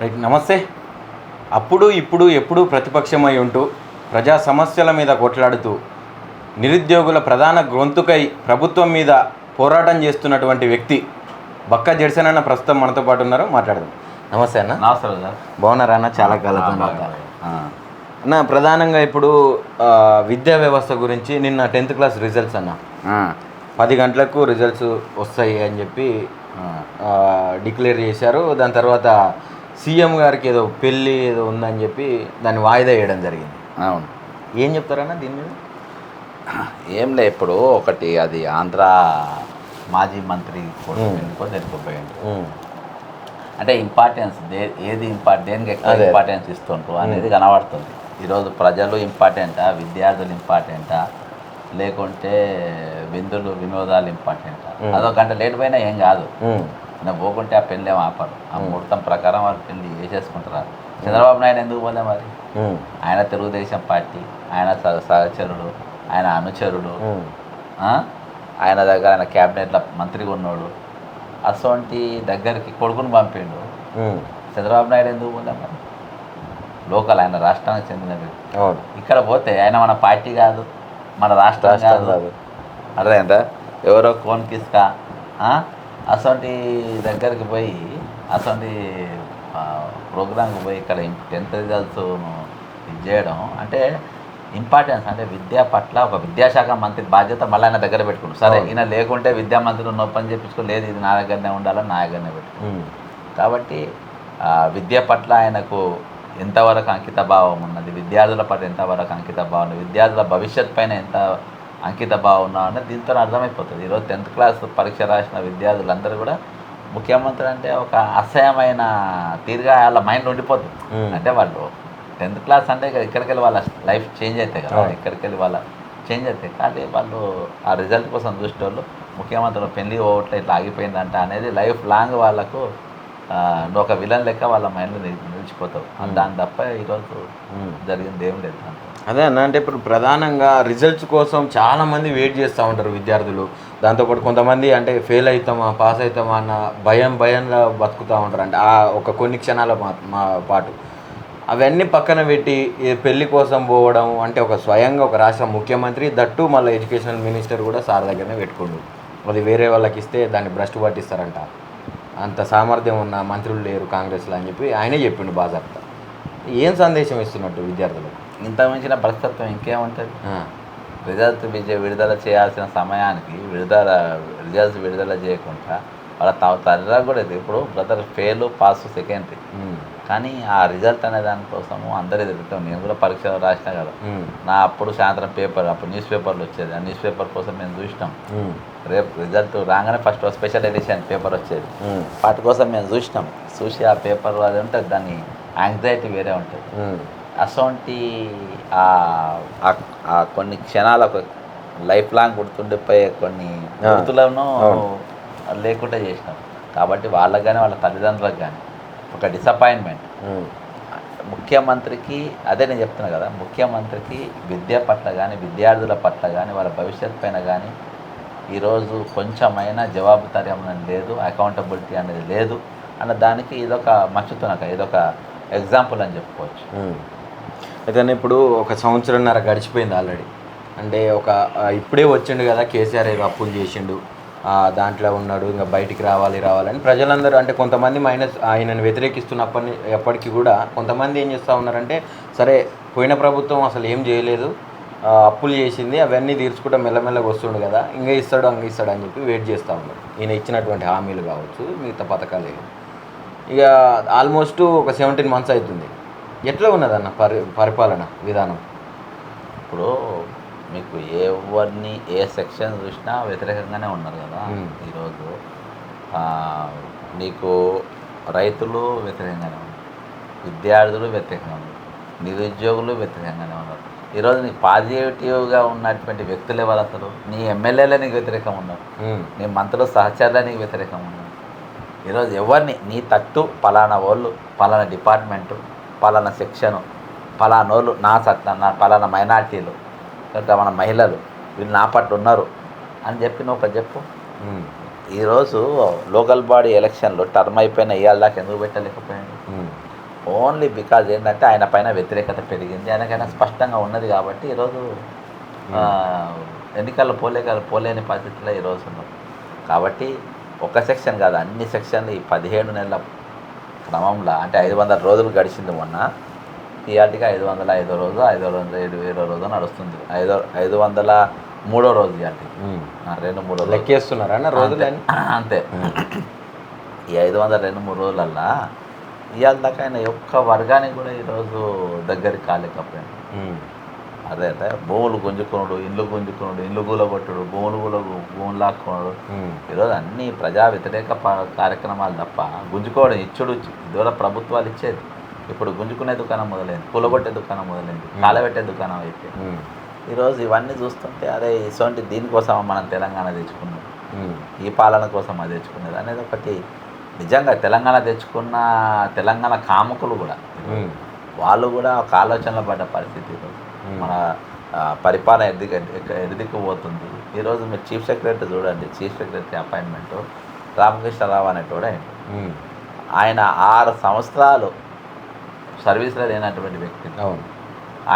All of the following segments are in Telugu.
రైట్, నమస్తే. అప్పుడు ఇప్పుడు ఎప్పుడూ ప్రతిపక్షమై ఉంటూ ప్రజా సమస్యల మీద కొట్లాడుతూ నిరుద్యోగుల ప్రధాన గొంతుకై ప్రభుత్వం మీద పోరాటం చేస్తున్నటువంటి వ్యక్తి బక్కా జెర్సన్ అన్న ప్రస్తుతం మనతో పాటు ఉన్నారు. మాట్లాడదాం. నమస్తే అన్న. నమస్తే సార్. బాగున్నారా అన్న? చాలా కాలం అన్న. ప్రధానంగా ఇప్పుడు విద్యా వ్యవస్థ గురించి నిన్న 10th క్లాస్ రిజల్ట్స్ అన్న 10 గంటలకు రిజల్ట్స్ వస్తాయి అని చెప్పి డిక్లేర్ చేశారు. దాని తర్వాత సీఎం గారికి ఏదో పెళ్ళి ఏదో ఉందని చెప్పి దాన్ని వాయిదా వేయడం జరిగింది. అవును, ఏం చెప్తారన్న దీని మీద? ఏం లే, ఇప్పుడు ఒకటి అది ఆంధ్ర మాజీ మంత్రి ఎందుకో తెలిసిపోయాడు. అంటే ఇంపార్టెన్స్ ఏది దేనికి ఎక్కువ ఇంపార్టెన్స్ ఇస్తుంటారు అనేది కనబడుతుంది. ఈరోజు ప్రజలు ఇంపార్టెంటా, విద్యార్థులు ఇంపార్టెంటా, లేకుంటే విందులు వినోదాలు ఇంపార్టెంటా? అదొక గంట లేట్ పోయినా ఏం కాదు. నేను పోకుంటే ఆ పెళ్ళి ఏం ఆపరు. ఆ ముహూర్తం ప్రకారం వాళ్ళు పెళ్ళి చేసేసుకుంటారు. చంద్రబాబు నాయుడు ఎందుకు పోలే మరి? ఆయన తెలుగుదేశం పార్టీ, ఆయన సహచరుడు, ఆయన అనుచరుడు, ఆయన దగ్గర ఆయన క్యాబినెట్లో మంత్రిగా ఉన్నాడు. అసోంటి దగ్గరికి కొడుకుని పంపిండు. చంద్రబాబు నాయుడు ఎందుకు పోలే మరి? లోకల్, ఆయన రాష్ట్రానికి చెందిన వ్యక్తి. ఇక్కడ పోతే ఆయన మన పార్టీ కాదు, మన రాష్ట్రం కాదు. అర్థమైందా? ఎవరో కోన్ కిస్కా అసోంటి దగ్గరికి పోయి అసోంటి ప్రోగ్రాంకి పోయి ఇక్కడ 10th రిజల్ట్స్ ఇది చేయడం అంటే ఇంపార్టెన్స్. అంటే విద్యా పట్ల ఒక విద్యాశాఖ మంత్రి బాధ్యత మళ్ళీ ఆయన దగ్గర పెట్టుకుంటారు. సరే, ఈయన లేకుంటే విద్యామంత్రి నొప్పని చెప్పించుకోలేదు, ఇది నా దగ్గరనే ఉండాలని నా దగ్గరనే పెట్టుకుంటారు. కాబట్టి విద్య పట్ల ఆయనకు ఎంతవరకు అంకిత భావం ఉన్నది, విద్యార్థుల పట్ల ఎంతవరకు అంకిత భావం ఉన్నది, విద్యార్థుల భవిష్యత్ పైన ఎంత అంకిత భావం ఉన్నా అనేది దీంతో అర్థమైపోతుంది. ఈరోజు 10th క్లాస్ పరీక్ష రాసిన విద్యార్థులందరూ కూడా ముఖ్యమంత్రి అంటే ఒక అసహ్యమైన తీరుగా వాళ్ళ మైండ్లో ఉండిపోతుంది. అంటే వాళ్ళు 10th క్లాస్ అంటే ఇక్కడికి వెళ్ళి వాళ్ళ లైఫ్ చేంజ్ అవుతాయి కదా, ఇక్కడికి వెళ్ళి వాళ్ళ చేంజ్ అవుతాయి. కానీ వాళ్ళు ఆ రిజల్ట్ కోసం చూసేటోళ్ళు ముఖ్యమంత్రి పెళ్లి ఓట్లు ఇట్లా ఆగిపోయిందంట అనేది లైఫ్ లాంగ్ వాళ్ళకు ఒక విలన్ లెక్క వాళ్ళ మైండ్లో నిలిచిపోతావు. దాని తప్ప ఈరోజు జరిగింది ఏం లేదు. అదే అన్న, అంటే ఇప్పుడు ప్రధానంగా రిజల్ట్స్ కోసం చాలామంది వెయిట్ చేస్తూ ఉంటారు విద్యార్థులు. దాంతోపాటు కొంతమంది అంటే ఫెయిల్ అవుతామా పాస్ అవుతామా అన్న భయంలో బతుకుతూ ఉంటారు. అంటే ఆ ఒక కొన్ని క్షణాల పాటు అవన్నీ పక్కన పెట్టి పెళ్లి కోసం పోవడం అంటే ఒక స్వయంగా ఒక రాష్ట్ర ముఖ్యమంత్రి దట్టు మళ్ళీ ఎడ్యుకేషనల్ మినిస్టర్ కూడా సార్ దగ్గరనే పెట్టుకోండు. అది వేరే వాళ్ళకి ఇస్తే దాన్ని భ్రష్టు పట్టిస్తారంట. అంత సామర్థ్యం ఉన్న మంత్రులు లేరు కాంగ్రెస్లో అని చెప్పి ఆయనే చెప్పిండు బాజాప్తా. ఏం సందేశం ఇస్తున్నట్టు విద్యార్థులకు? ఇంత మించిన భ్రష్టత్వం ఇంకేముంటుంది? రిజల్ట్ విడుదల చేయాల్సిన సమయానికి రిజల్ట్స్ విడుదల చేయకుండా వాళ్ళ తల్లిదండ్రులు కూడా ఇప్పుడు బ్రదర్ ఫెయిల్ పాస్ సెకండరీ, కానీ ఆ రిజల్ట్ అనే దానికోసము అందరూ ఎదుగుతాం. నేను కూడా పరీక్షలు రాసినా కదా, నా అప్పుడు సాయంత్రం పేపర్, అప్పుడు న్యూస్ పేపర్లు వచ్చేది. ఆ న్యూస్ పేపర్ కోసం మేము చూసినాం. రేపు రిజల్ట్ రాగానే ఫస్ట్ స్పెషల్ ఎడిషన్ పేపర్ వచ్చేది, వాటి కోసం మేము చూసి ఆ పేపర్ అది ఉంటుంది, దాని యాంగ్జైటీ వేరే ఉంటుంది. అసోంటి కొన్ని క్షణాలకు లైఫ్ లాంగ్ గుర్తుండిపోయే కొన్ని గుర్తులను లేకుండా చేసినాం. కాబట్టి వాళ్ళకి కానీ వాళ్ళ తల్లిదండ్రులకు కానీ ఒక డిసప్పాయింట్మెంట్. ముఖ్యమంత్రికి అదే నేను చెప్తున్నా కదా, ముఖ్యమంత్రికి విద్య పట్ల కానీ విద్యార్థుల పట్ల కానీ వాళ్ళ భవిష్యత్ పైన కానీ ఈరోజు కొంచెమైనా జవాబుదారీ లేదు, అకౌంటబిలిటీ అనేది లేదు అన్న దానికి ఇదొక మచ్చుతునక, ఇదొక ఎగ్జాంపుల్ అని చెప్పుకోవచ్చు. అయితే ఇప్పుడు 1 సంవత్సరంన్నర గడిచిపోయింది ఆల్రెడీ. అంటే ఇప్పుడే వచ్చిండు కదా కేసీఆర్, ఏదో అప్పులు చేసిండు, దాంట్లో ఉన్నాడు, ఇంకా బయటికి రావాలని ప్రజలందరూ అంటే కొంతమంది ఆయనను వ్యతిరేకిస్తున్నప్పటికీ కూడా కొంతమంది ఏం చేస్తూ ఉన్నారంటే, సరే పోయిన ప్రభుత్వం అసలు ఏం చేయలేదు, అప్పులు చేసింది, అవన్నీ తీర్చుకుంటూ మెల్లమెల్లగా వస్తుండు కదా, ఇంక ఇస్తాడు అని చెప్పి వెయిట్ చేస్తూ ఉన్నారు. ఈయన ఇచ్చినటువంటి హామీలు కావచ్చు, మిగతా పథకాలు. ఇక ఆల్మోస్ట్ ఒక 17 months అవుతుంది. ఎట్లా ఉన్నదన్న పరిపాలన విధానం? ఇప్పుడు మీకు ఎవరిని ఏ సెక్షన్ చూసినా వ్యతిరేకంగానే ఉన్నారు కదా. ఈరోజు నీకు రైతులు వ్యతిరేకంగానే ఉన్నారు, విద్యార్థులు వ్యతిరేకంగా ఉన్నారు, నిరుద్యోగులు వ్యతిరేకంగానే ఉన్నారు. ఈరోజు నీకు పాజిటివ్గా ఉన్నటువంటి వ్యక్తులు ఎవరు? అసలు నీ ఎమ్మెల్యేలే నీకు వ్యతిరేకంగా ఉన్నారు, నీ మంత్రులు సహచరులే నీకు వ్యతిరేకంగా ఉన్నారు. ఈరోజు ఎవరిని నీ తట్టు పలానా వాళ్ళు, పలానా డిపార్ట్మెంటు, పలానా సెక్షను, పలానోళ్ళు నా పలానా మైనార్టీలు, ఇంకా మన మహిళలు వీళ్ళు నా పట్ల ఉన్నారు అని చెప్పి నువ్వు చెప్పు. ఈరోజు లోకల్ బాడీ ఎలక్షన్లో టర్మ్ అయిపోయిన ఇవాళ దాకా ఎందుకు పెట్టలేకపోయాడు? ఓన్లీ బికాజ్ ఏంటంటే ఆయన పైన వ్యతిరేకత పెరిగింది, ఆయనకైనా స్పష్టంగా ఉన్నది కాబట్టి ఈరోజు ఎన్నికల్లో పోలేని పరిస్థితిలో ఈరోజు ఉన్నాం. కాబట్టి ఒక సెక్షన్ కాదు, అన్ని సెక్షన్లు ఈ 17 నెలల క్రమంలో అంటే 500 రోజులు గడిచింది మొన్న. ఇవాటికి 505వ రోజు 507వ రోజు నడుస్తుంది. 503వ రోజు ఇవాటికి 2-3 రోజులు లెక్కేస్తున్నారా అన్న రోజులు అంతే. ఈ 502-3 రోజులల్లా ఇవాళ దాకా ఆయన ఒక్క వర్గానికి కూడా ఈరోజు దగ్గరికి కాలేకపోయాడు. అదే అంటే భూములు గుంజుకున్నాడు, ఇండ్లు గుంజుకున్నాడు, ఇండ్లు కూలగొట్టుడు, భూములు లాక్కున్నాడు. ఈరోజు అన్ని ప్రజా వ్యతిరేక కార్యక్రమాలు తప్ప గుంజుకోవడం ఇచ్చుడు ఇదివల్ల ప్రభుత్వాలు ఇచ్చేది. ఇప్పుడు గుంజుకునే దుకాణం మొదలైంది, కూలగొట్టే దుకాణం మొదలైంది, కాలబెట్టే దుకాణం అయితే ఈరోజు ఇవన్నీ చూస్తుంటే అదే ఇటువంటి దీనికోసం మనం తెలంగాణ తెచ్చుకున్నాం, ఈ పాలన కోసం అది తెచ్చుకునేది అనేది ఒకటి. నిజంగా తెలంగాణ తెచ్చుకున్న తెలంగాణ కాముకులు కూడా వాళ్ళు కూడా ఒక ఆలోచనలో పడ్డ పరిస్థితి. మన పరిపాలన ఎదిదికి పోతుంది. ఈరోజు మీరు చీఫ్ సెక్రటరీ చూడండి, చీఫ్ సెక్రటరీ అపాయింట్మెంటు రామకృష్ణరావు అనేటోడు ఆయన 6 సంవత్సరాలు సర్వీస్లో లేనటువంటి వ్యక్తి.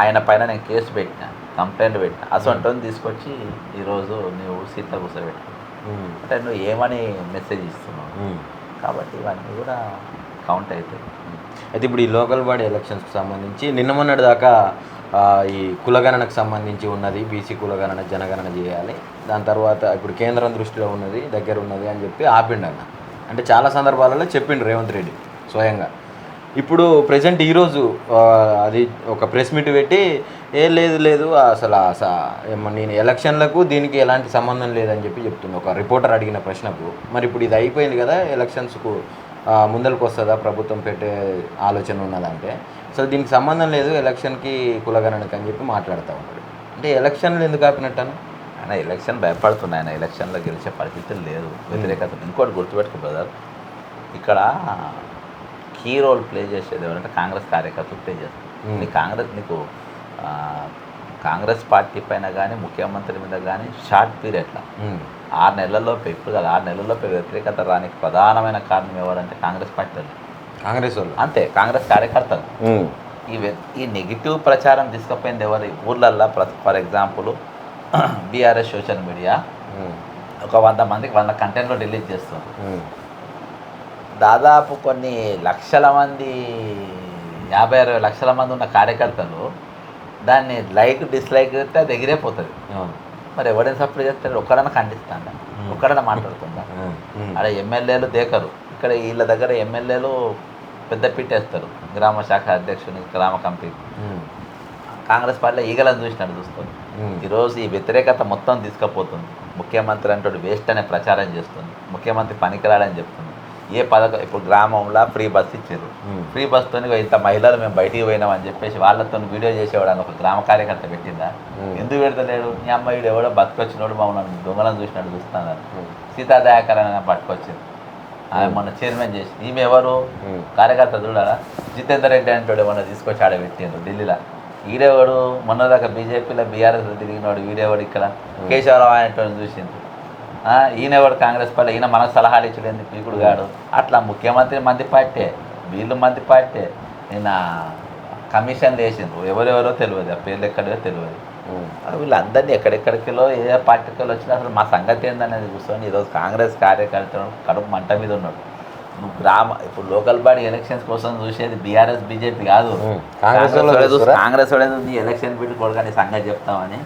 ఆయన పైన నేను కేసు పెట్టిన, కంప్లైంట్ పెట్టిన, అసొంటోని తీసుకొచ్చి ఈరోజు నువ్వు సీట్లో కూర్చోబెట్టు అంటే నువ్వు ఏమని మెసేజ్ ఇస్తున్నావు. కాబట్టి ఇవన్నీ కూడా కౌంట్ అవుతాయి. అయితే ఇప్పుడు ఈ లోకల్ బాడీ ఎలక్షన్స్కి సంబంధించి నిన్న మొన్నటి దాకా ఈ కులగణనకు సంబంధించి ఉన్నది, బీసీ కులగణన జనగణన చేయాలి, దాని తర్వాత ఇప్పుడు కేంద్రం దృష్టిలో ఉన్నది, దగ్గర ఉన్నది అని చెప్పి ఆపిండన్న. అంటే చాలా సందర్భాలలో చెప్పిండు రేవంత్ రెడ్డి స్వయంగా. ఇప్పుడు ప్రజెంట్ ఈరోజు అది ఒక ప్రెస్ మీట్ పెట్టి లేదు అసలు నేను ఎలక్షన్లకు దీనికి ఎలాంటి సంబంధం లేదని చెప్పి చెప్తుంది ఒక రిపోర్టర్ అడిగిన ప్రశ్నకు. మరి ఇప్పుడు ఇది అయిపోయింది కదా, ఎలక్షన్స్కు ముందరకు వస్తుందా ప్రభుత్వం పెట్టే ఆలోచన ఉన్నదంటే అసలు దీనికి సంబంధం లేదు ఎలక్షన్కి కులగణనకి అని చెప్పి మాట్లాడుతూ ఉంటాడు. అంటే ఎలక్షన్లు ఎందుకు ఆపినట్టాను? ఆయన ఎలక్షన్ భయపడుతున్నాయి, ఆయన ఎలక్షన్లో గెలిచే పరిస్థితులు లేదు, వ్యతిరేకత. ఇంకోటి గుర్తుపెట్టుకో బ్రదర్, ఇక్కడ కీ రోల్ ప్లే చేసేది ఎవరంటే కాంగ్రెస్ కార్యకర్తలు ప్లే చేస్తారు. నీకు కాంగ్రెస్ పార్టీ పైన కానీ ముఖ్యమంత్రి మీద కానీ షార్ట్ పీరియడ్లో 6 నెలల్లోపు, ఇప్పుడు కదా 6 నెలల్లోపు వ్యతిరేకత రానికి ప్రధానమైన కారణం ఎవరంటే కాంగ్రెస్ పార్టీ వాళ్ళు, కాంగ్రెస్ వాళ్ళు అంతే, కాంగ్రెస్ కార్యకర్తలు. ఈ నెగిటివ్ ప్రచారం తీసుకుపోయింది ఎవరు ఊర్లల్లో? For example BRS social media ఒక 100 మందికి 100 కంటెంట్లో డిలీట్ చేస్తుంది. దాదాపు కొన్ని లక్షల మంది 50-60 లక్షల మంది ఉన్న కార్యకర్తలు దాన్ని లైక్ డిస్లైక్ అయితే అది ఎగిరైపోతుంది. మరి ఎవరైనా సపోర్ట్ చేస్తాడు? ఒక్కడన్నా ఖండిస్తాడా? ఒక్కడన్నా మాట్లాడుతుందా? అక్కడ ఎమ్మెల్యేలు దేకరు, ఇక్కడ వీళ్ళ దగ్గర ఎమ్మెల్యేలు పెద్ద పిట్టేస్తారు, గ్రామ శాఖ అధ్యక్షుని, గ్రామ కమిటీ. కాంగ్రెస్ పార్టీలో ఈగలను చూసినట్టు చూస్తారు. ఈరోజు ఈ వ్యతిరేకత మొత్తం తీసుకుపోతుంది. ముఖ్యమంత్రి అంటే వేస్ట్ అనే ప్రచారం చేస్తుంది, ముఖ్యమంత్రి పనికిరాడని చెప్తుంది. ఏ పథకం ఇప్పుడు గ్రామంలో ఫ్రీ బస్ ఇచ్చారు, ఫ్రీ బస్తో ఇంత మహిళలు మేము బయటికి పోయినామని చెప్పేసి వాళ్ళతో వీడియో చేసేవాడు ఒక గ్రామ కార్యకర్త పెట్టిందా? ఎందుకు పెడతలేడు? మీ అమ్మాయిడు ఎవడో బతికొచ్చినోడు మమ్మల్ని దొంగలను చూసినట్టు చూస్తున్నారు. సీతాదయాకరణ పట్టుకొచ్చింది, మొన్న చైర్మన్ చేసి. ఈమె ఎవరు? కార్యకర్త చూడాలా? జితేందర్ రెడ్డి అంటాడు ఏమన్నా తీసుకొచ్చి ఆడ పెట్టిండు ఢిల్లీలో. ఈడేవాడు మొన్నదాకా బీజేపీలో బీఆర్ఎస్ తిరిగినవాడు, వీడేవాడు ఇక్కడ కేశవరావు అనేటువంటి చూసింది. ఈయనవాడు కాంగ్రెస్ పార్టీ, ఈయన మనకు సలహాలు ఇచ్చాడు పీకుడు గాడు. అట్లా ముఖ్యమంత్రి మంది పార్టీ, వీళ్ళు మంది పార్టీ. నిన్న కమిషన్లు వేసిండ్రు, ఎవరెవరో తెలియదు, ఆ పేర్లు ఎక్కడో తెలియదు. వీళ్ళందరినీ ఎక్కడెక్కడికిలో ఏ పార్టీకి వచ్చినా అసలు మా సంగతి ఏందనేది కూర్చొని ఈరోజు కాంగ్రెస్ కార్యకర్తలు కడుపు మంట మీద ఉన్నాడు. నువ్వు ఇప్పుడు లోకల్ బాడీ ఎలక్షన్స్ కోసం చూసేది బీఆర్ఎస్ బీజేపీ కాదు, కాంగ్రెస్ వాడే నీ ఎలక్షన్ పెట్టుకోడు నీ సంగతి చెప్తామని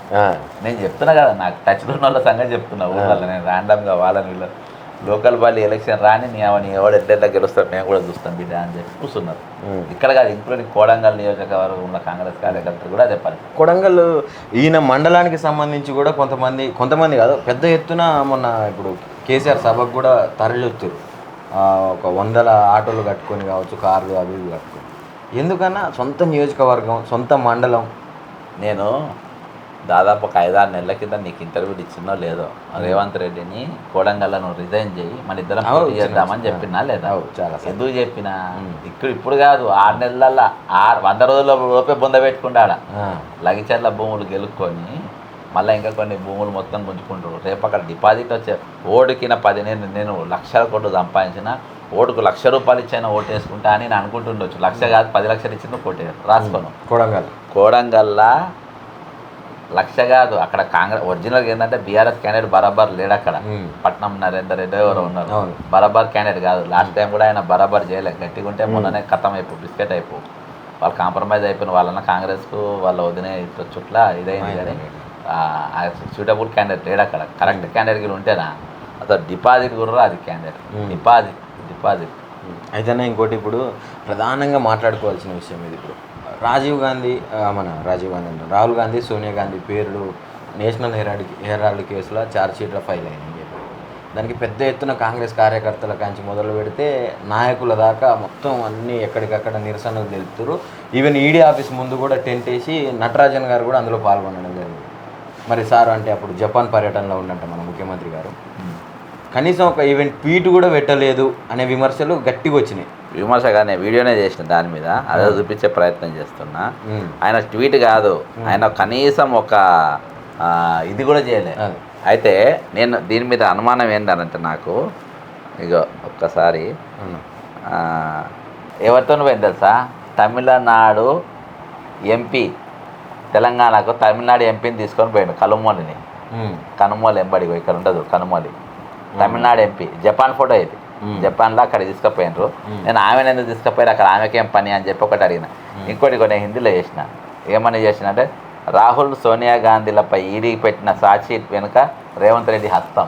నేను చెప్తున్నా కదా. నాకు టచ్లో ఉన్న వాళ్ళ సంగతి చెప్తున్నా ఊళ్ళో. నేను ర్యాండమ్గా వాళ్ళని వీళ్ళు లోకల్ బాడీ ఎలక్షన్ రాని నీ ఎవడు ఎడ్డెడ్లా గెలుస్తాడు నేను కూడా చూస్తాను బిడ్డ అని చెప్పి కూర్చున్నారు. ఇక్కడ కాదు, ఇంక్లూడింగ్ కొడంగల్ నియోజకవర్గం ఉన్న కాంగ్రెస్ కార్యకర్తలు కూడా అదే పరిస్థితి. కొడంగల్ ఈయన మండలానికి సంబంధించి కూడా కొంతమంది కాదు పెద్ద ఎత్తున మొన్న ఇప్పుడు కేసీఆర్ సభకు కూడా తరలి వచ్చారు. ఒక 100 ఆటోలు కట్టుకొని కావచ్చు, కార్లు అవి ఇవి కట్టుకొని. ఎందుకన్నా సొంత నియోజకవర్గం, సొంత మండలం. నేను దాదాపు ఒక 5-6 నెలల కింద నీకు ఇంటర్వ్యూలు ఇచ్చినో లేదో, రేవంత్ రెడ్డిని కోడంగల్లో నువ్వు రిజైన్ చేయి మన ఇద్దరం పోటీ చేద్దామని చెప్పినా లేదా? చాలా ఎందుకు చెప్పినా? ఇప్పుడు కాదు 6 నెలల్లో 100 రోజుల లోపే బొంద పెట్టుకుంటాడా. లగిచర్ల భూములు గెలుక్కొని మళ్ళీ ఇంకా కొన్ని భూములు మొత్తం గుంజుకుంటారు. రేపు అక్కడ డిపాజిట్ వచ్చే ఓడికిన 10 నేను 1,00,000 కోట్లు సంపాదించిన ఓటుకు ₹1,00,000 ఇచ్చైనా ఓటు వేసుకుంటా అని నేను అనుకుంటుండొచ్చు. 1,00,000 కాదు 10 లక్షలు ఇచ్చిందో ఓటు రాసుకోను. కోడంగల్లా 1,00,000 కాదు. అక్కడ కాంగ్రెస్ ఒరిజినల్గా ఏంటంటే బీఆర్ఎస్ క్యాండిడేట్ బరాబర్ లేడు అక్కడ. పట్నం నరేందర్ రెడ్డి ఎవరో ఉన్నారు, బరాబర్ క్యాండిడేట్ కాదు. లాస్ట్ టైం కూడా ఆయన బరాబర్ చేయలేదు. గట్టిగా ఉంటే మొన్ననే ఖతం అయిపో బిస్కెట్ అయిపో వాళ్ళు కాంప్రమైజ్ అయిపోయిన వాళ్ళన్న కాంగ్రెస్కు వాళ్ళ వదిలే చుట్ల ఇదైంది. కానీ సూటబుల్ క్యాండిడేట్ లేడు అక్కడ. కరెక్ట్ క్యాండిడేట్ ఉంటేనా అసలు డిపాజిట్ కూడా అది క్యాండిడేట్ డిపాజిట్ అయితేనే. ఇంకోటి ఇప్పుడు ప్రధానంగా మాట్లాడుకోవాల్సిన విషయం ఇది. ఇప్పుడు రాహుల్ గాంధీ అంటే రాహుల్ గాంధీ, సోనియా గాంధీ పేర్లు నేషనల్ హెరాల్డ్ కేసులో ఛార్జ్షీట్లో ఫైల్ అయిందని చెప్పి దానికి పెద్ద ఎత్తున కాంగ్రెస్ కార్యకర్తల కాంచి మొదలు పెడితే నాయకుల దాకా మొత్తం అన్నీ ఎక్కడికక్కడ నిరసనలు తెలుపుతారు. ఈవెన్ ఈడీ ఆఫీస్ ముందు కూడా టెంట్ వేసి నటరాజన్ గారు కూడా అందులో పాల్గొనడం జరిగింది. మరి సార్ అంటే అప్పుడు జపాన్ పర్యటనలో ఉన్నట్టు మన ముఖ్యమంత్రి గారు కనీసం ఒక ఈవెంట్ ట్వీట్ కూడా పెట్టలేదు అనే విమర్శలు గట్టిగా వచ్చినాయి. విమర్శగానే వీడియోనే చేసిన దాని మీద అదే చూపించే ప్రయత్నం చేస్తున్నా. ఆయన ట్వీట్ కాదు, ఆయన కనీసం ఒక ఇది కూడా చేయలేదు. అయితే నేను దీని మీద అనుమానం ఏంటంటే నాకు ఇక ఒక్కసారి ఎవరితో పోయింది తెలుసా, తమిళనాడు ఎంపీ తెలంగాణకు తమిళనాడు ఎంపీని తీసుకొని పోయాడు కనుమోలిని. కనుమోలి ఎంబడి ఇక్కడ ఉండదు కనుమోలి, తమిళనాడు ఎంపీ. జపాన్ ఫోటో ఇది, జపాన్లో అక్కడ తీసుకుపోయినారు. నేను ఆమెను ఎందుకు తీసుకుపోయారు, అక్కడ ఆమెకేం పని అని చెప్పి ఒకటి అడిగిన. ఇంకోటి కొన్ని హిందీలో చేసిన, ఏమని చేసిన అంటే రాహుల్ సోనియా గాంధీలపై ఈడీకి పెట్టిన ఛార్జ్షీట్ వెనుక రేవంత్ రెడ్డి హస్తం.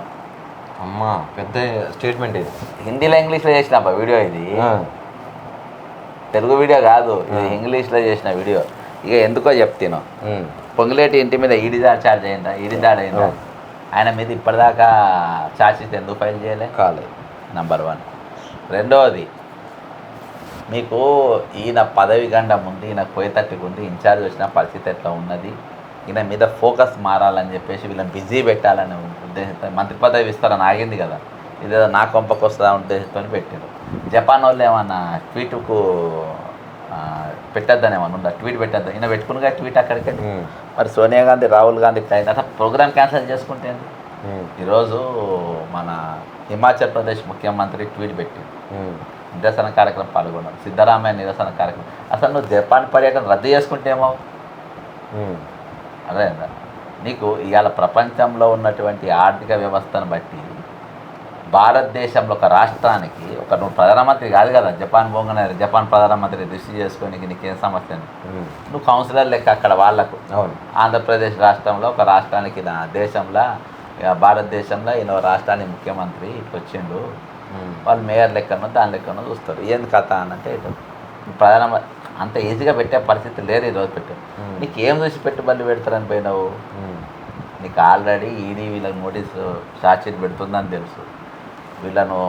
అమ్మా పెద్ద స్టేట్మెంట్ ఇది. హిందీలో ఇంగ్లీష్లో చేసిన వీడియో ఇది, తెలుగు వీడియో కాదు ఇది, ఇంగ్లీష్లో చేసిన వీడియో. ఇక ఎందుకో చెప్తాను. పొంగులేటి ఇంటి మీద ఈడీ ఛార్జ్ అయిందా, ఈడీ దాడి అయిందా, ఆయన మీద ఇప్పటిదాకా ఛార్జ్షీట్ ఎందుకు ఫైల్ చేయలే కాలేదు. నంబర్ 1. రెండవది, మీకు ఈయన పదవి గంట ముందు ఈయన పోయేటట్టుకు ఉంది, ఇన్ఛార్జ్ వచ్చిన పరిస్థితి ఎట్లా ఉన్నది, ఈయన మీద ఫోకస్ మారాలని చెప్పేసి వీళ్ళని బిజీ పెట్టాలనే ఉద్దేశంతో మంత్రి పదవి ఇస్తారని ఆగింది కదా, ఇదేదో నా కొంపకు వస్తుందా ఉద్దేశంతో పెట్టారు. జపాన్ వాళ్ళు ఏమన్నా ట్వీట్కు పెట్టద్దని ఏమన్నా ఉందా, ట్వీట్ పెట్టద్దు, ఈయన పెట్టుకునిగా ట్వీట్ అక్కడికి. మరి సోనియా గాంధీ రాహుల్ గాంధీ అసలు ప్రోగ్రామ్ క్యాన్సిల్ చేసుకుంటే ఈరోజు మన హిమాచల్ ప్రదేశ్ ముఖ్యమంత్రి ట్వీట్ పెట్టి నిరసన కార్యక్రమం పాల్గొన్నారు, సిద్ధరామయ్య నిరసన కార్యక్రమం. అసలు నువ్వు జపాన్ పర్యటన రద్దు చేసుకుంటేమో అదే నీకు ఇవాళ ప్రపంచంలో ఉన్నటువంటి ఆర్థిక వ్యవస్థను బట్టి భారతదేశంలో ఒక రాష్ట్రానికి నువ్వు ప్రధానమంత్రి కాదు కదా, జపాన్ పోగానే జపాన్ ప్రధానమంత్రి రిసీవ్ చేసుకోనికి నీకేం సమస్య, నువ్వు కౌన్సిలర్ లెక్క అక్కడ వాళ్లకు. ఆంధ్రప్రదేశ్ రాష్ట్రంలో ఒక రాష్ట్రానికి దేశంలో భారతదేశంలో ఈయన రాష్ట్రానికి ముఖ్యమంత్రి ఇట్లా వచ్చిండు, వాళ్ళు మేయర్ లెక్కనో దాని లెక్కనో చూస్తారు. ఏంది కథ అనంటే ప్రధానమంత్రి అంత ఈజీగా పెట్టే పరిస్థితి లేదు ఈరోజు. పెట్టారు నీకు ఏం చూసి పెట్టుబడులు పెడతారని పోయినావు, నీకు ఆల్రెడీ ఈడీ వీళ్ళకి నోటీసు ఛార్జ్షీట్ పెడుతుందని తెలుసు, వీళ్ళను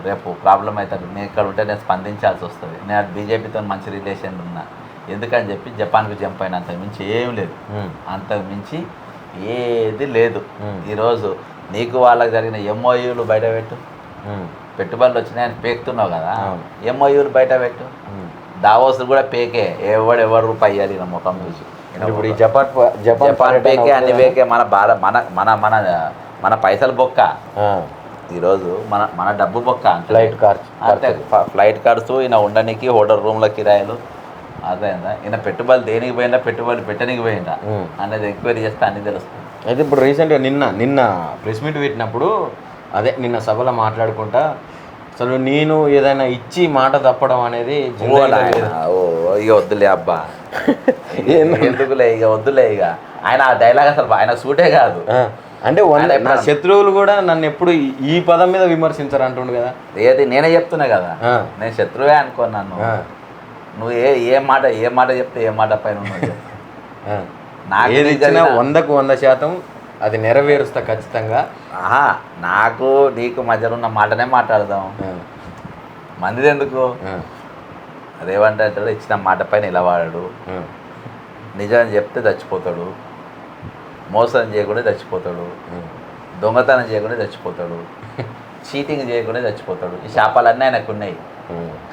రేపు ప్రాబ్లం అవుతుంది, నేను ఇక్కడ ఉంటే నేను స్పందించాల్సి వస్తుంది, నేను బీజేపీతో మంచి రిలేషన్ ఉన్నా ఎందుకని చెప్పి జపాన్కి జంప్ అయిన అంతకు మించి ఏం లేదు, అంతకు మించి ఏది లేదు. ఈరోజు నీకు వాళ్ళకి జరిగిన ఎంఓయూలు బయట పెట్టు, పెట్టుబడులు వచ్చినాయని పేకుతున్నావు కదా, ఎంఓయూలు బయట పెట్టు, దావోస్ కూడా పేకే, ఎవరు రూపాయి ఇవ్వాలి నా ముఖం చూసి. ఇప్పుడు ఈ జపాన్ పేకే అన్ని పేకే, మన మన మన మన మన పైసలు బొక్క ఈరోజు, మన డబ్బు బొక్క. ఫ్లైట్ ఖర్చు, ఈయన ఉండడానికి హోటల్ రూమ్ల కిరాయిలు, అదేందా ఈయన పెట్టుబడులు దేనికి పోయిందా, పెట్టుబడులు పెట్టడానికి పోయిందా అనేది ఎంక్వైరీ చేస్తే అన్నీ తెలుస్తుంది. అయితే ఇప్పుడు రీసెంట్గా నిన్న ప్రెస్ మీట్ పెట్టినప్పుడు అదే నిన్న సభలో మాట్లాడుకుంటా అసలు నేను ఏదైనా ఇచ్చి మాట తప్పడం అనేది ఇక వద్దులే అబ్బా, ఎందుకులే ఇక వద్దులే ఇక. ఆయన ఆ డైలాగ్ అసలు ఆయన సూటే కాదు. అంటే నా శత్రువులు కూడా నన్ను ఎప్పుడు ఈ పదం మీద విమర్శించరు అంటుండు కదా. ఏది నేనే చెప్తున్నా కదా, నేను శత్రువే అనుకున్నాను. నువ్వు ఏ మాట చెప్తే ఏ మాట పైన ఉన్నది, ఏది ఇచ్చినా 100కు 100% అది నెరవేరుస్తా ఖచ్చితంగా. నాకు నీకు మధ్యలో ఉన్న మాటనే మాట్లాడదాం, మందిది ఎందుకు. రేవంత్ రెడ్డి ఇచ్చిన మాట పైన నిలబడాడు, నిజం చెప్తే చచ్చిపోతాడు, మోసం చేయకుండా చచ్చిపోతాడు, దొంగతనం చేయకుండా చచ్చిపోతాడు, చీటింగ్ చేయకుండా చచ్చిపోతాడు. ఈ శాపాలన్నీ ఆయనకు ఉన్నాయి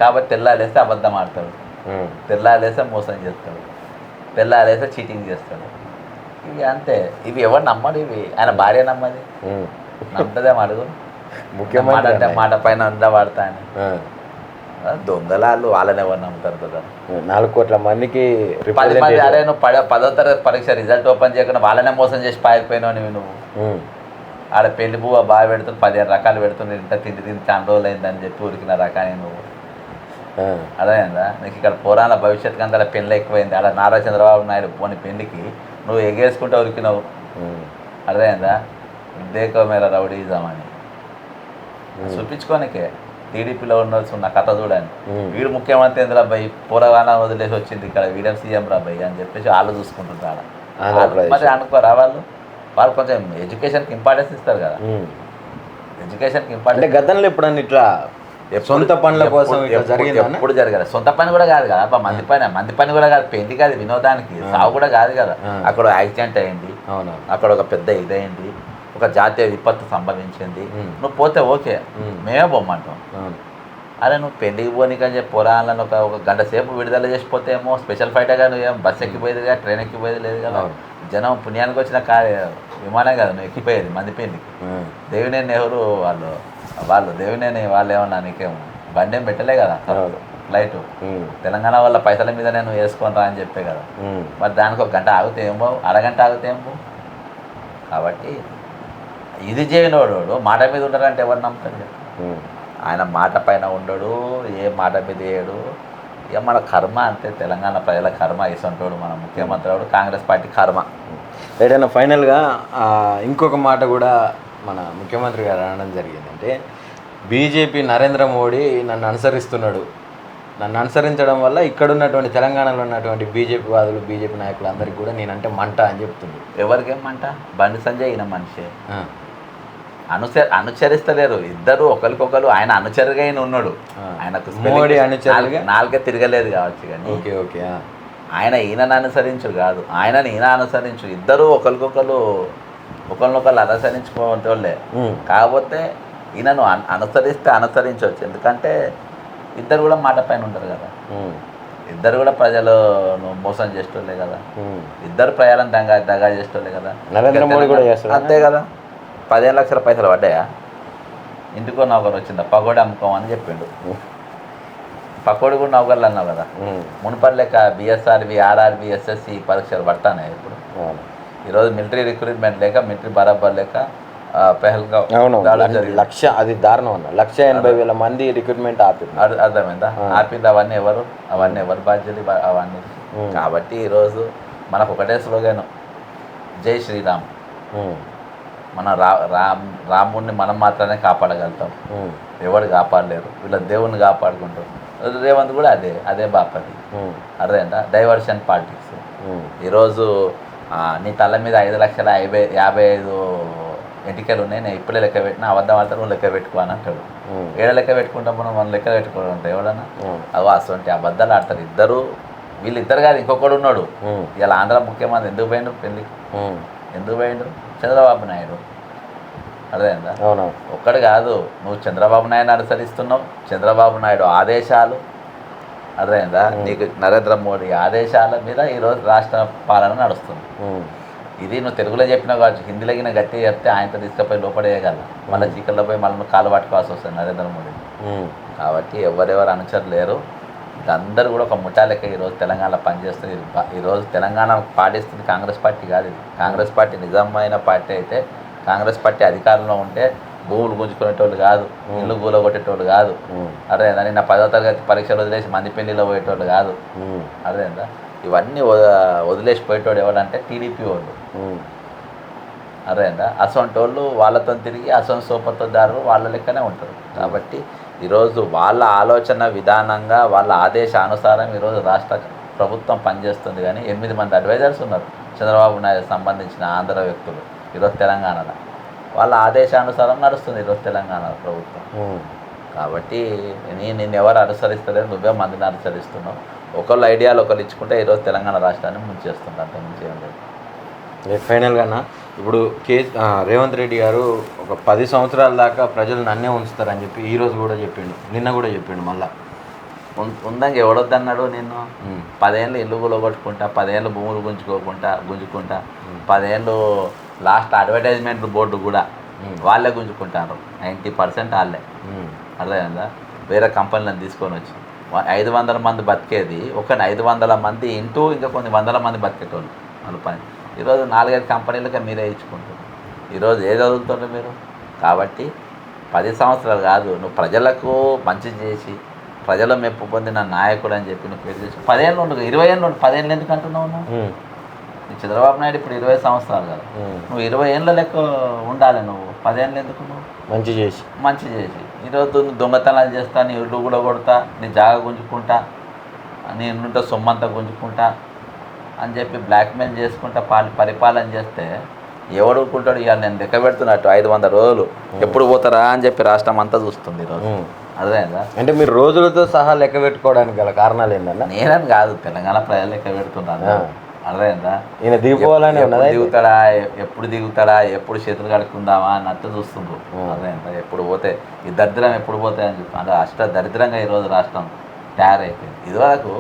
కాబట్టి తెల్లాలేస్తే అబద్ధం ఆడతాడు, తెల్లాలేస్తే మోసం చేస్తాడు, తెల్లాలేస్తే చీటింగ్ చేస్తాడు. ఇవి అంతే. ఇవి ఎవరు నమ్మడు, ఇవి ఆయన భార్య నమ్మది, నమ్ముతుందేమో అడుగు. ముఖ్యమంత్రి అంటే అన్న. మాట పైన ఉండబడతా అని ఆ. దొంగలాళ్ళు వాళ్ళని ఎవరు నమ్ముతారు కదా. 4 కోట్ల మందికి 10 మంది రిప్రజెంటేటివ్. అరే నువ్వు 10వ తరగతి పరీక్ష రిజల్ట్ ఓపెన్ చేయకుండా వాళ్ళనే మోసం చేసి పారిపోయినావు నువ్వు. ఉమ్. ఆడ పెళ్లి పువ్వు బాగా పెడుతుంది 15 రకాలు పెడుతుంది ఇంత తిండి తిండి చాలా రోజులు అయిందని చెప్పి ఉరికిన రకాన్ని నువ్వు. ఆ. అదేందా నీకు ఇక్కడ పురాణ భవిష్యత్తు కంటే అలా పెళ్ళి ఎక్కువైంది. అలా నారా చంద్రబాబు నాయుడు పోని పెళ్లికి నువ్వు ఎగేసుకుంటే ఉరికినావు. ఉమ్. అర్థమైందా దేకో మేర రౌడీజం అని చూపించుకోనికే టీడీపీలో ఉన్న కథ చూడండి. వీడు ముఖ్యమంత్రి ఎందుకు అబ్బాయి పూరగాన వదిలేసి వచ్చింది ఇక్కడ వీడియో సీఎం రాబాయి అని చెప్పేసి వాళ్ళు చూసుకుంటుంటారు. మరి అనుకోరా వాళ్ళు కొంచెం ఎడ్యుకేషన్కి ఇంపార్టెన్స్ ఇస్తారు కదా. ఎడ్యుకేషన్కి అంటే ఇంపార్టెన్స్ గతంలో ఎప్పుడన్నా ఇట్లా సొంత పనుల కోసం ఇట్లా జరిగిందా? ఎప్పుడు జరగదు. సొంత పని కూడా కాదు కదా అబ్బా, మంది పని కూడా కాదు. పెళ్లి కాదు వినోదానికి సాగు కూడా కాదు కదా. అక్కడ యాక్సిడెంట్ అయింది, అవునా, అక్కడ ఒక పెద్ద ఇదైంది, ఒక జాతీయ విపత్తు సంభవించింది. నువ్వు పోతే ఓకే మేమే పొమ్మంటాం. అరే నువ్వు పెళ్ళికి పోనీకని చెప్పి పురాణాలను ఒక గంట సేపు విడుదల చేసిపోతే ఏమో స్పెషల్ ఫ్లైట్గా నువ్వు ఏం బస్ ఎక్కిపోయేది కదా, ట్రైన్ ఎక్కిపోయేది లేదు కదా. జనం పుణ్యానికి వచ్చిన విమానం కదా నువ్వు ఎక్కిపోయేది మంది పెళ్ళికి. దేవినేని నెహ్రూ వాళ్ళు దేవినేని వాళ్ళు ఏమన్నా నీకేమో బండి ఏం పెట్టలే కదా ఫ్లైట్. తెలంగాణ వాళ్ళ పైసల మీద నేను వేసుకొని రా అని చెప్పే కదా. మరి దానికి ఒక గంట ఆగితే ఏమో, అరగంట ఆగితే ఏమో. కాబట్టి ఇది చేయనోడు మాట మీద ఉండడంటే ఎవరు నమ్ముతాడు? ఆయన మాట పైన ఉండడు, ఏ మాట మీద వేయడు. ఇక మన కర్మ అంతే, తెలంగాణ ప్రజల కర్మ ఇసంటోడు మన ముఖ్యమంత్రి వాడు, కాంగ్రెస్ పార్టీ కర్మ. ఏదైనా ఫైనల్గా ఇంకొక మాట కూడా మన ముఖ్యమంత్రి గారు అనడం జరిగిందంటే, బీజేపీ నరేంద్ర మోడీ నన్ను అనుసరిస్తున్నాడు, నన్ను అనుసరించడం వల్ల ఇక్కడ ఉన్నటువంటి తెలంగాణలో ఉన్నటువంటి బీజేపీ వాదులు బీజేపీ నాయకులు అందరికీ కూడా నేనంటే మంట అని చెప్తుంది. ఎవరికేం మంట? బండి సంజయ్ ఈయన మనిషి అనుచరిస్తలేరు ఇద్దరు ఒకరికొకరు. ఆయన అనుచరుగా ఆయన ఉన్నాడు, ఆయనకు మోడీ అనుచరుగా నాలుగే తిరగలేదు కావచ్చు కానీ ఓకే ఓకే ఆయన ఈయనను అనుసరించు కాదు, ఆయనని ఈయన అనుసరించు. ఇద్దరు ఒకరికొకరు అనుసరించుకోవంటే వాళ్ళే. కాకపోతే ఈయనను అనుసరిస్తే అనుసరించవచ్చు, ఎందుకంటే ఇద్దరు కూడా మాట పైన ఉంటారు కదా. ఇద్దరు కూడా ప్రజలను మోసం చేసేటోళ్ళే కదా. ఇద్దరు ప్రజలను దగా చేసేటోళ్ళే కదా. నరేంద్ర మోడీ కూడా చేస్తారు అంతే కదా. 15 లక్షల పైసలు పడ్డాయా? ఇంటికో నౌకరు వచ్చిందా? పకోడీ అమ్ముకోమని చెప్పిండు. పకోడీ కూడా నౌకర్లు అన్నావు కదా. మునుపటి లెక్క బిఎస్ఆర్బి ఆర్ఆర్బి ఎస్ఎస్సి పరీక్షలు పడతానే ఇప్పుడు. ఈరోజు మిలిటరీ రిక్రూట్మెంట్ లేక మిలిటరీ బరాబర్ లేక పెహల్గా లక్ష, అది దారుణం అన్న. 180,000 మంది రిక్రూట్మెంట్ ఆపింది. అర్థమైందా? ఆపింది. అవన్నీ ఎవరు బాధ్యత అవన్నీ. కాబట్టి ఈరోజు మనకు ఒకటే స్లోగన్, జై శ్రీరామ్. మన రాముడిని మనం మాత్రమే కాపాడగలుగుతాం, ఎవరు కాపాడలేరు. వీళ్ళ దేవుణ్ణి కాపాడుకుంటారు. రేవంత్ కూడా అదే బాపది. అర్థమైందా? Diversion politics. ఈరోజు నీ తల మీద 5,55,000 ఎంటికలు ఉన్నాయి, నేను ఇప్పుడే లెక్క పెట్టినా, అబద్ధం ఆడతాను, నువ్వు లెక్క పెట్టుకో అని అంటాడు. ఏడ లెక్క పెట్టుకుంటాం మనం లెక్క పెట్టుకోవాలంటే ఎవడన్నా? అవి అసలు అబద్ధాలు ఆడతారు ఇద్దరు. వీళ్ళిద్దరు కాదు, ఇంకొకడు ఉన్నాడు. ఇలా ఆంధ్ర ముఖ్యమంత్రి ఎందుకు పోయిండు పెళ్ళికి? ఎందుకు పోయిండు? చంద్రబాబు నాయుడు. అర్థమైందా? ఒక్కడు కాదు, నువ్వు చంద్రబాబు నాయుడు అనుసరిస్తున్నావు. చంద్రబాబు నాయుడు ఆదేశాలు, అర్థమైందా? నీకు నరేంద్ర మోడీ ఆదేశాల మీద ఈరోజు రాష్ట్ర పాలన నడుస్తుంది. ఇది నువ్వు తెలుగులో చెప్పినావు కావచ్చు, హిందీలో గిన గట్టిగా చెప్తే ఆయనతో తీసుకుపోయి లోపడేయగల. మళ్ళీ చీకల్లో పోయి మళ్ళీ కాలు పట్టుకోవాల్సి వస్తుంది నరేంద్ర మోడీ. కాబట్టి ఎవరెవరు అనుచరులు లేరు. అందరూ కూడా ఒక ముఠా లెక్క ఈరోజు తెలంగాణ పనిచేస్తుంది. ఈరోజు తెలంగాణ పాటిస్తుంది కాంగ్రెస్ పార్టీ కాదు. ఇది కాంగ్రెస్ పార్టీ నిజమైన పార్టీ అయితే, కాంగ్రెస్ పార్టీ అధికారంలో ఉంటే భూములు గుంజుకునేటోళ్ళు కాదు, ఇల్లు గూల కొట్టేటోళ్ళు కాదు. అదేందా? నిన్న 10వ తరగతి పరీక్షలు వదిలేసి మంది పెళ్లిలో పోయేటోళ్ళు కాదు. అదేందా? ఇవన్నీ వదిలేసి పోయేటోడు ఎవడంటే టీడీపీ వాళ్ళు. అదేందా? అసొంటి వాళ్ళు వాళ్ళతో తిరిగి అసొంటి సోపతదారులు వాళ్ళ లెక్కనే ఉంటారు. కాబట్టి ఈరోజు వాళ్ళ ఆలోచన విధానంగా వాళ్ళ ఆదేశానుసారం ఈరోజు రాష్ట్ర ప్రభుత్వం పనిచేస్తుంది. కానీ 8 మంది అడ్వైజర్స్ ఉన్నారు చంద్రబాబు నాయుడు సంబంధించిన ఆంధ్ర వ్యక్తులు ఈరోజు తెలంగాణలో. వాళ్ళ ఆదేశానుసారం నడుస్తుంది ఈరోజు తెలంగాణ ప్రభుత్వం. కాబట్టి నిన్ను ఎవరు అనుసరిస్తలేదు, నువ్వే మందిని అనుసరిస్తున్నావు. ఒకళ్ళు ఐడియాలు ఒకళ్ళు ఇచ్చుకుంటే ఈరోజు తెలంగాణ రాష్ట్రాన్ని ముంచేస్తుంది. అంత మించి ఏం లేదు. ఫైనల్గా ఇప్పుడు రేవంత్ రెడ్డి గారు ఒక 10 సంవత్సరాల దాకా ప్రజలు నన్నే ఉంచుతారని చెప్పి ఈరోజు కూడా చెప్పిండు, నిన్న కూడా చెప్పిండు. మళ్ళీ ఉందంగా ఎవడొద్దన్నాడు నిన్ను? 10 ఏళ్ళు ఇల్లు కొట్టుకుంటా, 10 ఏళ్ళు భూములు గుంజుకుంటా, 10 ఏళ్ళు లాస్ట్ అడ్వర్టైజ్మెంట్ బోర్డు కూడా వాళ్ళే గుంజుకుంటారు. 90% వాళ్ళే. అర్థమైందా? వేరే కంపెనీలను తీసుకొని వచ్చి 500 మంది బతికేది ఒక 500 మంది ఇంటూ ఇంకా కొన్ని వందల మంది బతికేటోళ్ళు వాళ్ళ పని. ఈరోజు 4-5 కంపెనీలకే మీరే ఇచ్చుకుంటారు. ఈరోజు ఏది చదువుతుండ్రు మీరు? కాబట్టి 10 సంవత్సరాలు కాదు, నువ్వు ప్రజలకు మంచి చేసి ప్రజల మెప్పు పొందిన నాయకుడు అని చెప్పి నువ్వు పేరు చేసి 10 ఏళ్ళు ఉండదు, 20 ఏళ్ళు ఉండదు. 10 ఏళ్ళు ఎందుకు అంటున్నావు నువ్వు? నీ చంద్రబాబు నాయుడు ఇప్పుడు 20 సంవత్సరాలు కదా, నువ్వు 20 ఏళ్ళ లెక్క ఉండాలి. నువ్వు 10 ఏళ్ళు ఎందుకు? నువ్వు మంచి చేసి ఈరోజు నువ్వు దొంగతనాలు చేస్తా, నీ ఇల్లు కూడా కొడతా, నీ జాగా గుంజుకుంటా, నీ ఇంట్లో సొమ్మంతా గుంజుకుంటా అని చెప్పి బ్లాక్మెయిల్ చేసుకుంటా పరిపాలన చేస్తే ఎవడు ఊరుకుంటాడు? ఇవాళ నేను లెక్క పెడుతున్నట్టు 500 రోజులు ఎప్పుడు పోతారా అని చెప్పి రాష్ట్రం అంతా చూస్తుంది ఈరోజు. అర్థమైందా? అంటే మీరు రోజులతో సహా లెక్క పెట్టుకోవడానికి గల కారణాలు ఏంటన్నా? నేనని కాదు, తెలంగాణ ప్రజలు లెక్క పెడుతున్నాను. అర్థమైందా? ఈయన దిగిపోవాలని దిగుతాడా, ఎప్పుడు దిగుతాడా, ఎప్పుడు చేతులు కడుక్కుందామా అన్నట్టు చూస్తుండ్రు. అర్థమైందా? ఎప్పుడు పోతే ఈ దరిద్రం ఎప్పుడు పోతాయి అని చెప్పి అంటే దరిద్రంగా ఈరోజు రాష్ట్రం తయారైపోయింది. ఇదివరకు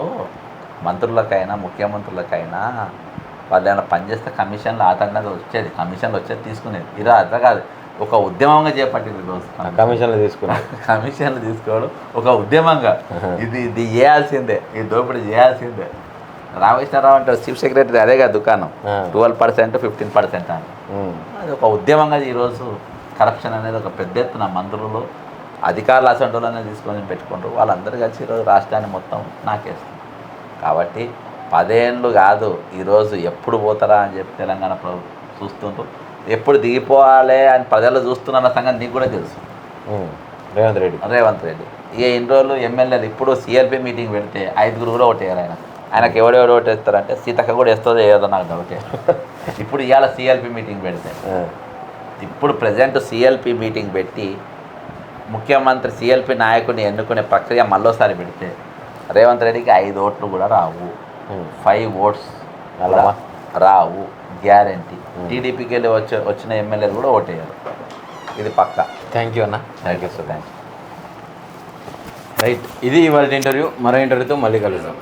మంత్రులకైనా ముఖ్యమంత్రులకైనా వాళ్ళు ఏమైనా పనిచేస్తే కమిషన్లు ఆటంకంగా వచ్చేది, కమిషన్లు వచ్చేది తీసుకునేది. ఈరోజు అట్లా కాదు, ఒక ఉద్యమంగా చేపట్టింది ఈరోజు. కమిషన్లు తీసుకోవడం ఒక ఉద్యమంగా, ఇది చేయాల్సిందే, ఈ దోపిడీ చేయాల్సిందే. రామకృష్ణారావు అంటే చీఫ్ సెక్రటరీ అదేగా దుకాణం 12% 15% అని. అది ఒక ఉద్యమంగా ఈరోజు కరప్షన్ అనేది ఒక పెద్ద ఎత్తున మంత్రులు అధికారులు అసంటోళ్ళనే తీసుకొని పెట్టుకుంటారు. వాళ్ళందరూ కలిసి ఈరోజు రాష్ట్రాన్ని మొత్తం నాకేస్తారు. కాబట్టి 10 ఏళ్ళు కాదు, ఈరోజు ఎప్పుడు పోతారా అని చెప్పి తెలంగాణ ప్రభుత్వం చూస్తుంటారు. ఎప్పుడు దిగిపోవాలి అని ప్రజలు చూస్తున్న సంగతి నీకు కూడా తెలుసు. రేవంత్ రెడ్డి ఇక ఇన్ని రోజులు ఎమ్మెల్యేలు ఇప్పుడు సిఎల్పి మీటింగ్ పెడితే 5 కూడా ఓటేయాలి. ఆయనకు ఎవడెవడు ఓటేస్తారంటే సీతక్క కూడా వేస్తుందో ఏదో నాకు డౌటే. ఇప్పుడు ఇవాళ సిఎల్పి మీటింగ్ పెడితే, ఇప్పుడు ప్రజెంట్ సిఎల్పి మీటింగ్ పెట్టి ముఖ్యమంత్రి సిఎల్పి నాయకుడిని ఎన్నుకునే ప్రక్రియ మళ్ళోసారి పెడితే రేవంత్ రెడ్డికి 5 ఓట్లు కూడా రావు, 5 ఓట్స్ రావు గ్యారంటీ. టీడీపీకి వెళ్ళి వచ్చిన ఎమ్మెల్యేలు కూడా ఓటేయారు. ఇది పక్కా. థ్యాంక్ యూ అన్న. Thank you sir. రైట్, ఇది ఇవాళ ఇంటర్వ్యూ. మరో ఇంటర్వ్యూతో మళ్ళీ కలుద్దాం.